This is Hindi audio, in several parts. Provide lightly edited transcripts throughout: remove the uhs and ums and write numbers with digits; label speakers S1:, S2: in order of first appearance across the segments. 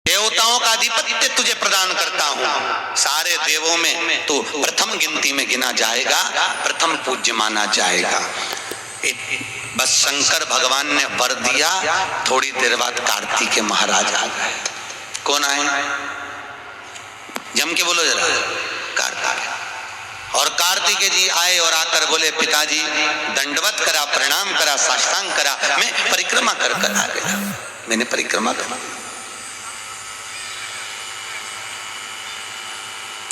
S1: देवताओं का आधिपत्य तुझे प्रदान करता हूं। सारे देवों में तू प्रथम गिनती में गिना जाएगा, प्रथम पूज्य माना जाएगा। बस शंकर भगवान ने वर दिया, थोड़ी देर बाद कार्तिक महाराज आ गए। कौन आए? जम के बोलो जरा। कार्तिक। और कार्तिकेय जी आए और आकर बोले, पिताजी दंडवत करा, प्रणाम करा, साष्टांग करा, मैं परिक्रमा कर कर आ गया। मैंने परिक्रमा करा।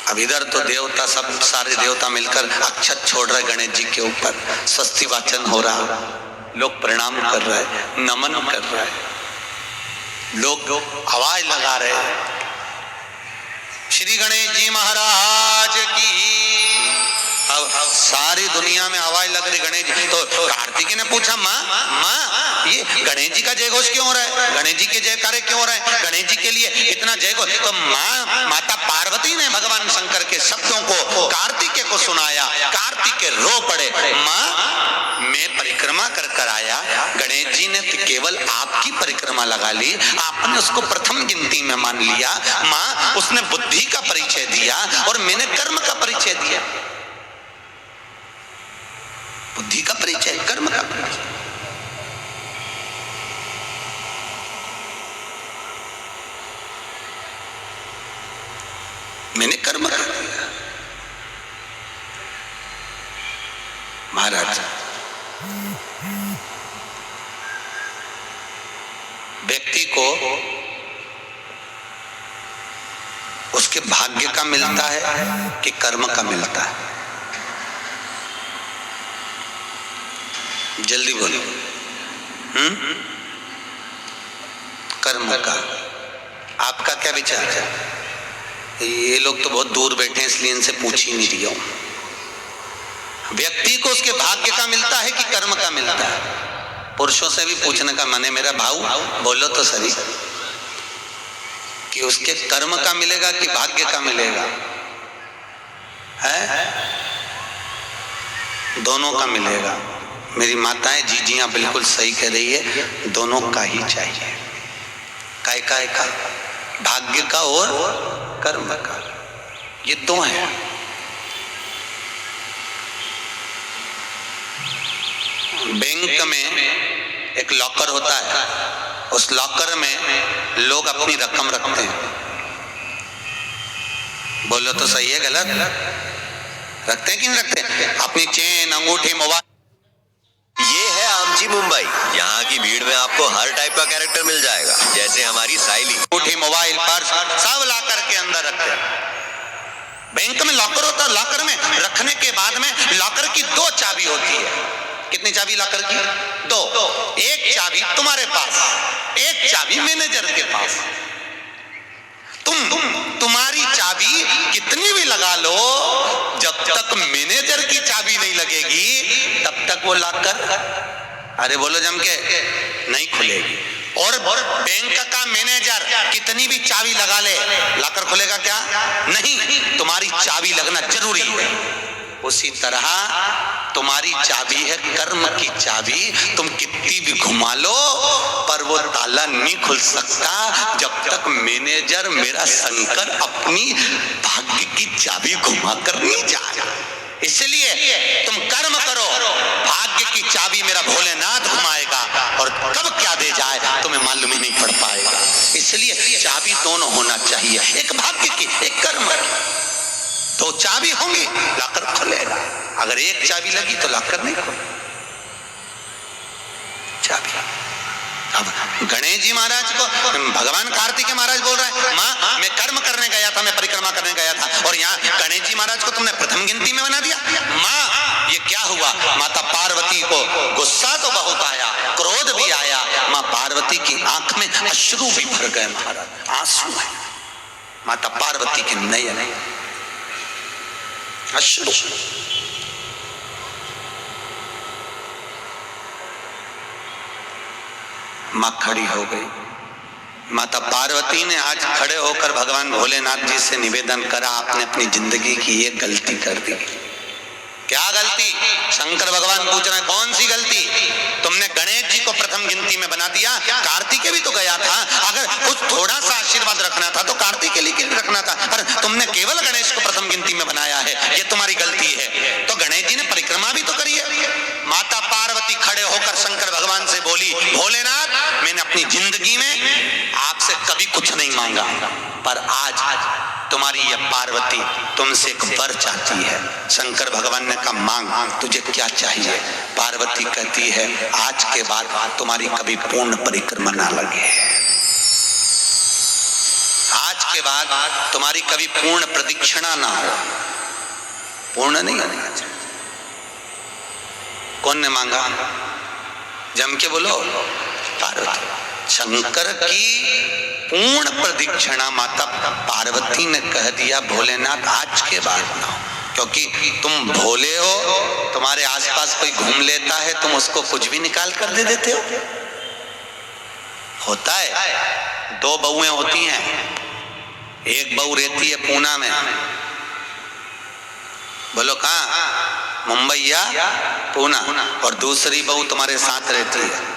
S1: अब इधर तो देवता सब सारे देवता मिलकर अक्षत छोड़ रहे गणेश जी के ऊपर, स्वस्ति वाचन हो रहा, लोग प्रणाम कर रहे, नमन कर रहे, लोग आवाज लगा रहे, श्री गणेश जी महाराज की। अब सारी दुनिया में आवाज लग रही गणेश जी। तो कार्तिकेय ने पूछा, माँ ये गणेश जी का जय घोष क्यों हो रहा है? गणेश जी के जयकारे क्यों हो रहे हैं? गणेश जी के लिए इतना जय घोष? तो माता पार्वती ने भगवान शंकर के शब्दों को कार्तिकेय को सुनाया। कार्तिकेय रो पड़े, माँ मैं परिक्रमा कर कर आया, गणेश जी ने केवल आपकी परिक्रमा लगा ली, आपने उसको प्रथम गिनती में मान लिया। माँ उसने बुद्धि का परिचय दिया और मैंने कर्म का परिचय दिया। बुद्धि का परिचय, कर्म का परिचय। मैंने कर्म कर दिया। महाराज व्यक्ति को उसके भाग्य का मिलता है कि कर्म का मिलता है? जल्दी बोलो। कर्म का। आपका क्या विचार है? ये लोग तो बहुत दूर बैठे हैं इसलिए इनसे पूछ ही नहीं रही हूं। व्यक्ति को उसके भाग्य का मिलता है कि कर्म का मिलता है? पुरुषों से भी पूछने का मन है, मेरा भाऊ बोलो तो सही, कि उसके कर्म का मिलेगा कि भाग्य का मिलेगा? है दोनों का मिलेगा। मेरी माताएं जीजियां बिल्कुल सही कह रही है, दोनों का ही चाहिए। काय का भाग्य का और कर्म का, ये दो हैं। बैंक में एक लॉकर होता है, उस लॉकर में लोग अपनी रकम रखते हैं। बोलो तो सही है गलत? रखते हैं कि नहीं रखते? अपनी चेन, अंगूठी, मोबाइल।
S2: ये है आमची मुंबई। यहाँ की भीड़ में आपको हर टाइप का कैरेक्टर मिल जाएगा, जैसे हमारी साइली।
S1: अंगूठी, मोबाइल, पर्स सब लॉकर के अंदर रखते हैं। बैंक में लॉकर होता है, लॉकर में रखने के बाद में लॉकर की दो चाबी होती है। कितनी चाबी लॉकर की? दो। एक चाबी तुम्हारे पास, एक चाबी मैनेजर के पास। तुम्हारी चाबी कितनी भी लगा लो, जब तक मैनेजर की चाबी नहीं लगेगी तब तक वो लॉकर, अरे बोलो जम के, नहीं खुलेगी। और बैंक का मैनेजर कितनी भी चाबी लगा ले, लॉकर खुलेगा क्या? नहीं, तुम्हारी चाबी लगना जरूरी है। उसी तरह तुम्हारी चाबी है कर्म की चाबी, तुम कितनी भी घुमा लो पर वो ताला नहीं खुल सकता जब तक मैनेजर मेरा शंकर अपनी भाग्य की चाबी घुमा कर नहीं जाए। इसलिए तुम कर्म करो, भाग्य की चाबी मेरा भोलेनाथ घुमाएगा, और कब क्या दे जाए तुम्हें मालूम ही नहीं पड़ पाएगा। इसलिए चाबी दोनों होना चाहिए, एक भाग्य की, एक कर्म की। दो चाबी होंगी लॉकर खुलेगा, अगर एक चाबी लगी तो लॉकर नहीं खुलेगा। चाबी। अब गणेश जी महाराज को भगवान कार्तिकेय महाराज बोल रहे हैं, माँ मैं कर्म करने गया था, मैं परिक्रमा करने गया था, और यहाँ गणेश जी महाराज को तुमने प्रथम गिनती में बना दिया। माँ ये क्या हुआ? माता पार्वती को गुस्सा तो बहुत आया, क्रोध भी आया। माँ पार्वती की आंख में अश्रु भी भर गए महाराज, आंसू है माता पार्वती के नयन अश्रु। मां खड़ी हो गई। माता पार्वती ने आज खड़े होकर भगवान भोलेनाथ जी से निवेदन करा, आपने अपनी जिंदगी की ये गलती कर दी। क्या गलती? शंकर भगवान पूछ रहे हैं, कौन सी गलती? तुमने गणेश जी को प्रथम गिनती में बना दिया, कार्तिकेय भी तो गया था, अगर कुछ थोड़ा सा आशीर्वाद नहीं मांगा, पर आज तुम्हारी ये पार्वती तुमसे एक वर चाहती है। शंकर भगवान ने कहा मांग, तुझे क्या चाहिए? पार्वती कहती है आज के बाद तुम्हारी कभी पूर्ण परिक्रमा ना लगे, आज के बाद तुम्हारी कभी पूर्ण प्रदक्षिणा ना हो। पूर्ण नहीं होनी चाहिए। कौन ने मांगा? जम के बोलो, पार्वती। शंकर की पूर्ण प्रदक्षिणा माता पार्वती ने कह दिया भोलेनाथ आज के बाद ना हो, क्योंकि तुम भोले हो, तुम्हारे आसपास कोई घूम लेता है तुम उसको कुछ भी निकाल कर दे देते हो। होता है, दो बहुएं होती हैं, एक बहू रहती है पूना में, बोलो कहाँ? मुंबई या पूना, और दूसरी बहू तुम्हारे साथ रहती है।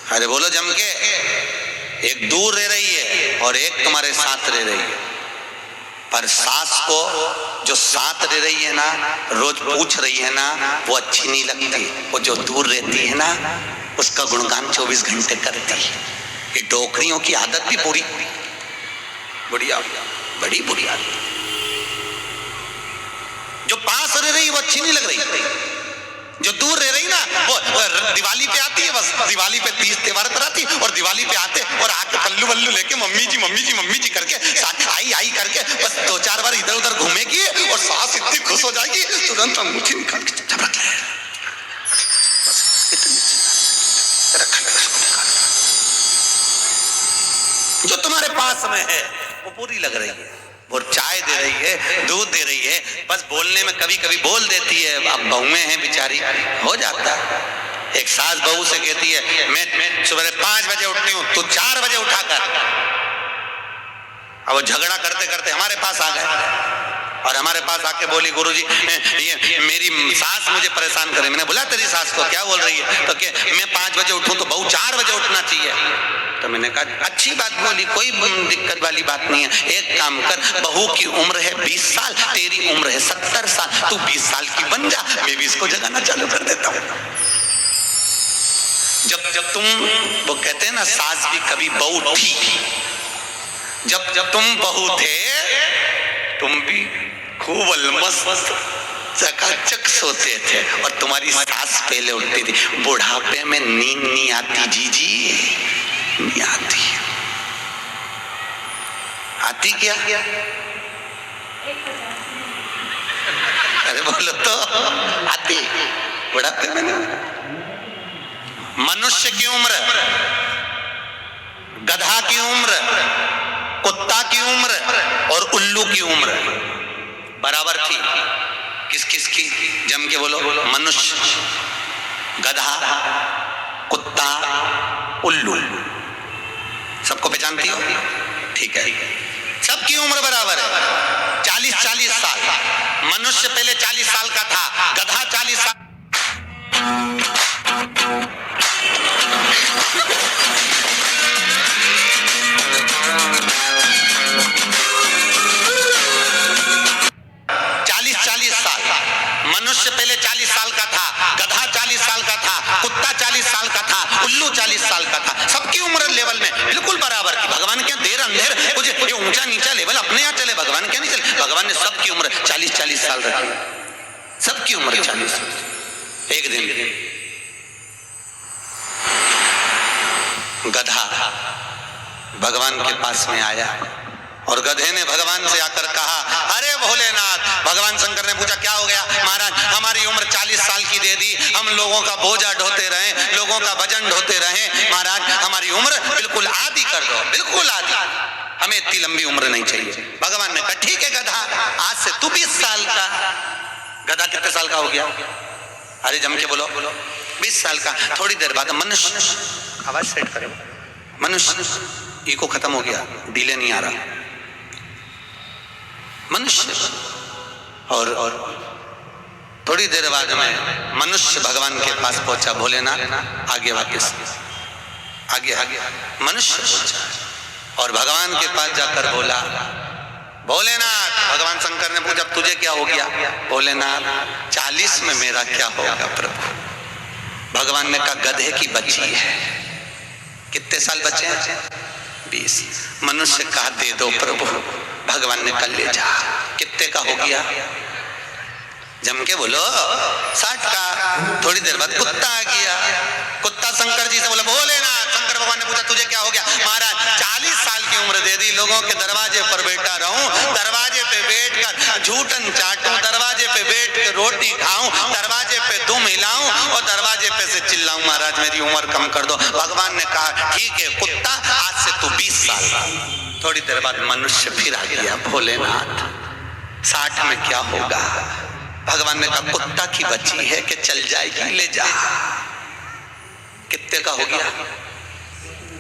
S1: अरे बोलो जम के, एक दूर रह रही है और एक तुम्हारे साथ रह रही है। पर सास को जो साथ रह रही है ना, रोज पूछ रही है ना, वो अच्छी नहीं लगती। वो जो दूर रहती है ना, उसका गुणगान 24 घंटे करती है। ये डोकरियों की आदत भी बुरी बढ़िया, बड़ी बुरी आदत। जो पास रह रही वो अच्छी नहीं लग रही, जो दूर रह रही ना वो दिवाली पे आती है, बस दिवाली पे 30 त्योहार कराती, और दिवाली पे आते और आके पल्लू वल्लू लेके मम्मी जी मम्मी जी मम्मी जी करके आई आई करके बस 2-4 बार इधर उधर घूमेगी और सास इतनी खुश हो जाएगी, तुरंत अंगूठी निकाल के झपक ले, जो तुम्हारे पास में है वो पूरी लग रही है, वो चाय दे रही है, दूध दे रही है, बस बोलने में कभी कभी बोल देती है। अब बहुएं हैं बेचारी, हो जाता है। एक सास बहू से कहती है मैं सुबह 5 बजे उठती हूँ, तू 4 बजे उठा कर। अब वो झगड़ा करते करते हमारे पास आ गए और हमारे पास आके बोली गुरुजी ये मेरी सास मुझे परेशान करे। मैंने बोला तेरी सास को क्या बोल रही है? तो क्या मैं 5 बजे उठूं तो बहू 4 बजे उठना चाहिए। तो मैंने कहा अच्छी बात बोली, कोई दिक्कत वाली बात नहीं है। एक काम कर, बहू की उम्र है 20 साल, तेरी उम्र है 70 साल, तू 20 साल की बन जा, मैं भी इसको जगाना चालू कर देता हूँ। जब तुम, वो कहते हैं ना सास भी कभी बहू थी, जब तुम बहू थे तुम भी खूब अलमस्त चकाचक सोते थे और तुम्हारी सास पहले उठती थी। बुढ़ापे में नींद नहीं आती जीजी, नहीं आती। आती क्या? अरे बोलो तो, आती बुढ़ापे में नहीं। मनुष्य की उम्र, गधा की उम्र, कुत्ता की उम्र और उल्लू की उम्र बराबर थी। किस किस की? जम के बोलो। मनुष्य, गधा, कुत्ता, उल्लू, सबको पहचानती हो? ठीक है, सबकी उम्र बराबर है, 40-40 साल। मनुष्य पहले 40 साल का था, गधा 40 साल। 40 साल। मनुष्य पहले 40 साल का था, गधा 40 साल का था, कुत्ता 40 साल का था, उल्लू 40 साल का था। सबकी उम्र लेवल में बिल्कुल बराबर थी। भगवान के देर अंधेर कुछ ये ऊंचा नीचा लेवल अपने यहाँ चले, भगवान क्या नहीं चले। भगवान ने सबकी उम्र 40-40 साल रखी, सबकी उम्र 40। एक दिन गधा भगवान के पास में आया और गधे ने भगवान से आकर कहा अरे भोलेनाथ। भगवान शंकर ने पूछा क्या हो गया? महाराज हमारी उम्र 40 साल की दे दी, हम लोगों का बोझा ढोते रहे, लोगों का वजन ढोते रहे, महाराज हमारी उम्र बिल्कुल आधी कर दो, बिल्कुल आधी, हमें इतनी लंबी उम्र नहीं चाहिए। भगवान ने कहा ठीक है गधा, आज से तू 20 साल का। गधा कितने साल का हो गया? अरे जम के बोलो, 20 साल का। थोड़ी देर बाद मनुष्य, आवाज सेट करो, मनुष्य इको खत्म हो गया, डिले नहीं आ रहा। मनुष्य और थोड़ी देर बाद में मनुष्य भगवान के पास पहुंचा। भोलेनाथ आगे वापस आगे मनुष्य पहुंचा और भगवान के पास जाकर बोला भोलेनाथ। भगवान शंकर ने पूछा तुझे क्या हो गया? भोलेनाथ 40 में मेरा क्या होगा प्रभु? भगवान ने कहा गधे की बच्ची है। कितने साल बचे हैं? 20। मनुष्य कहा दे दो प्रभु, भगवान ने कल ले जा। कितने का हो गया? जम के बोलो 60 का। थोड़ी देर बाद कुत्ता आ गया। कुत्ता शंकर जी से बोला भोलेनाथ। शंकर भगवान ने पूछा तुझे क्या हो गया? महाराज 40 साल की उम्र दे दी, लोगों के दरवाजे पर बैठा रहूं, दरवाजे पे बैठकर झूठन चाटूं, दरवाजे पे बैठ के रोटी खाऊं, दरवाजे पे दुम हिलाऊं और दरवाजे पे से चिल्लाऊं महाराज मेरी उम्र कम कर दो। भगवान ने कहा ठीक है कुत्ता, आज से तू 20 साल। थोड़ी देर बाद मनुष्य फिर आ गया। भोलेनाथ 60 में क्या होगा? भगवान ने कहा कुत्ता की बच्ची है कि चल जाएगी, ले जा। कितने का हो गया?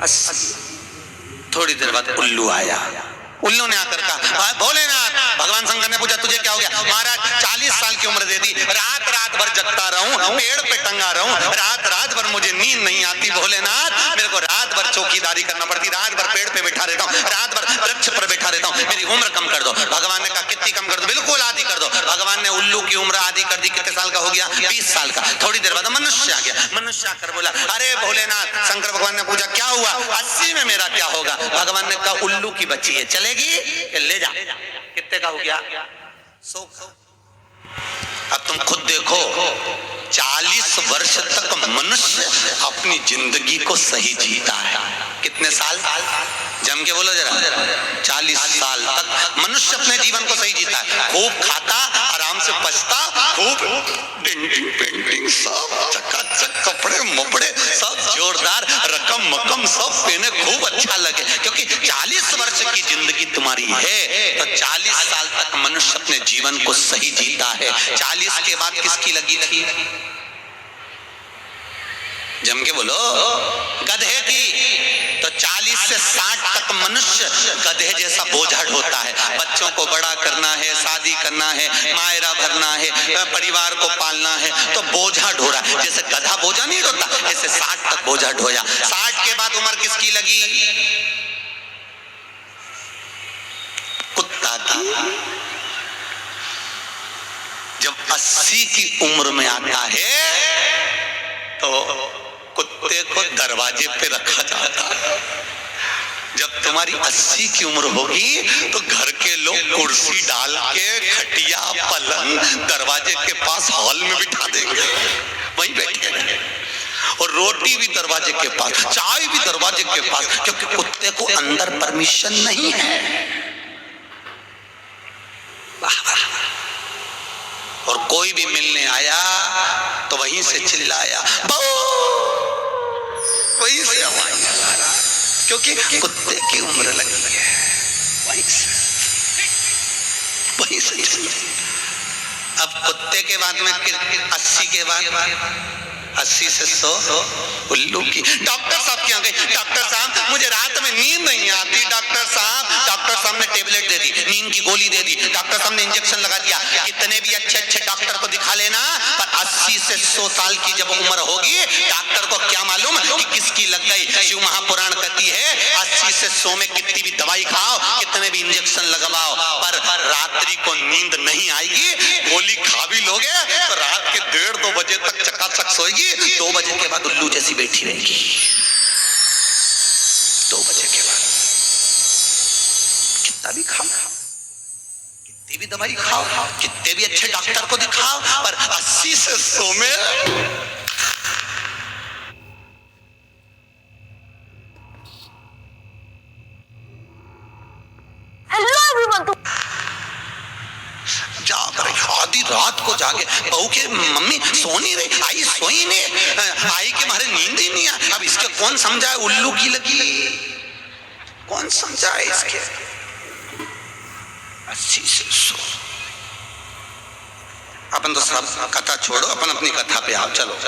S1: 80। थोड़ी देर बाद उल्लू आया। उल्लू ने आकर कहा भोलेनाथ। भगवान शंकर ने पूछा तुझे क्या हो गया? महाराज 40 साल की उम्र दे दी, रात रात भर जगता रहूं, पेड़ पे टंगा रहूं, रात रात भर मुझे नींद नहीं आती भोलेनाथ, मेरे को रात भर चौकीदारी करना पड़ती, रात भर पेड़ पे बैठा रहता हूँ, रात भर वृक्ष पर बैठा रहता हूँ, मेरी उम्र कम कर दो। भगवान ने कहा कितनी कम कर दो? बिल्कुल आधी कर दो। भगवान ने उल्लू की उम्र आधी कर दी। कितने साल का हो गया? 20 साल का। थोड़ी देर बाद मनुष्य आ गया। मनुष्य आकर बोला अरे भोलेनाथ। शंकर भगवान ने पूछा क्या हुआ? 80 में मेरा क्या होगा? भगवान ने कहा उल्लू की बच्ची है, चलेगी ले जा। कितने का हो गया? 100। अब तुम खुद देखो 40 वर्ष तक मनुष्य अपनी जिंदगी को सही जीता है। कितने साल? जम के बोलो जरा। 40 साल तक मनुष्य अपने जीवन को सही जीता है। खूब खाता, आराम से पछता, खूब डेंटिंग पेंटिंग सब चकाचक, कपड़े मपड़े सब जोरदार, रकम मकम सब पहने, खूब अच्छा लगे। क्योंकि 40 वर्ष की जिंदगी तुम्हारी है तो 40 साल तक मनुष्य अपने जीवन को सही जीता है। 40 के बाद किसकी लगी थी? जम के बोलो गधे की। तो 40 से 60 तक मनुष्य गधे जैसा बोझा ढोता है। बच्चों को बड़ा करना है, शादी करना है, मायरा भरना है, परिवार को पालना है, तो बोझा ढो रहा है। जैसे गधा बोझा नहीं ढोता, ऐसे 60 तक बोझा ढोया। 60 के बाद उम्र किसकी लगी? कुत्ता की। जब 80 की उम्र में आता है तो कुत्ते को दरवाजे पे रखा जाता है। जब तुम्हारी 80 की उम्र होगी तो घर के लोग कुर्सी डाल के, खटिया पलंग दरवाजे के पास हॉल में बिठा देंगे, वहीं बैठे, और रोटी भी दरवाजे के पास, चाय भी दरवाजे के पास, क्योंकि कुत्ते को अंदर परमिशन नहीं है। और कोई भी मिलने आया तो वहीं से चिल्लाया, वहीं से आवाज आ रहा, क्योंकि कुत्ते की उम्र लगी है। वहीं से अब कुत्ते के बाद में 80 के बाद 80 से 100 उल्लू की। डॉक्टर साहब क्या गए? डॉक्टर साहब मुझे रात में नींद नहीं आती। डॉक्टर साहब ने टेबलेट दे दी, नींद की गोली दे दी, डॉक्टर साहब ने इंजेक्शन लगा दिया। कितने भी अच्छे अच्छे डॉक्टर को दिखा लेना, पर 80 से 100 साल की जब उम्र होगी डॉक्टर को क्या मालूम कि किसकी लग गई। शिव महापुराण कहती है 80 से 100 में कितनी भी दवाई खाओ, कितने भी इंजेक्शन लगवाओ, पर रात्रि को नींद नहीं आएगी। गोली खा भी लोगे तो रात के 1:30-2 बजे तक चकाचक सोएगी, 2 बजे के बाद उल्लू जैसी बैठी रहेगी। 2 बजे के बाद कितना भी खाओ, कितनी भी दवाई खाओ, कितने भी अच्छे डॉक्टर को दिखाओ, पर 80 से 100 में आधी रात को जागे, बहू के मम्मी सो नहीं रही, आई सोई नहीं, आई के मारे नींद ही नहीं आई। अब इसके कौन समझाए उल्लू की लगी, कौन समझाए इसके? 80 से 100। अपन तो सब कथा छोड़ो, अपन अपनी कथा पे आओ। चलो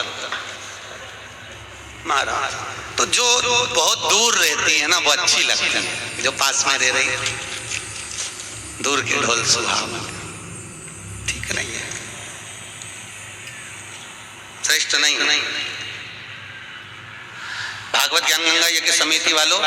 S1: महाराज, तो जो बहुत दूर रहती है ना वो अच्छी लगती है, जो पास में रह रही है दूर के ढोल सुहावना ठीक नहीं है, श्रेष्ठ नहीं। भागवत ज्ञान गंगा यज्ञ समिति वालों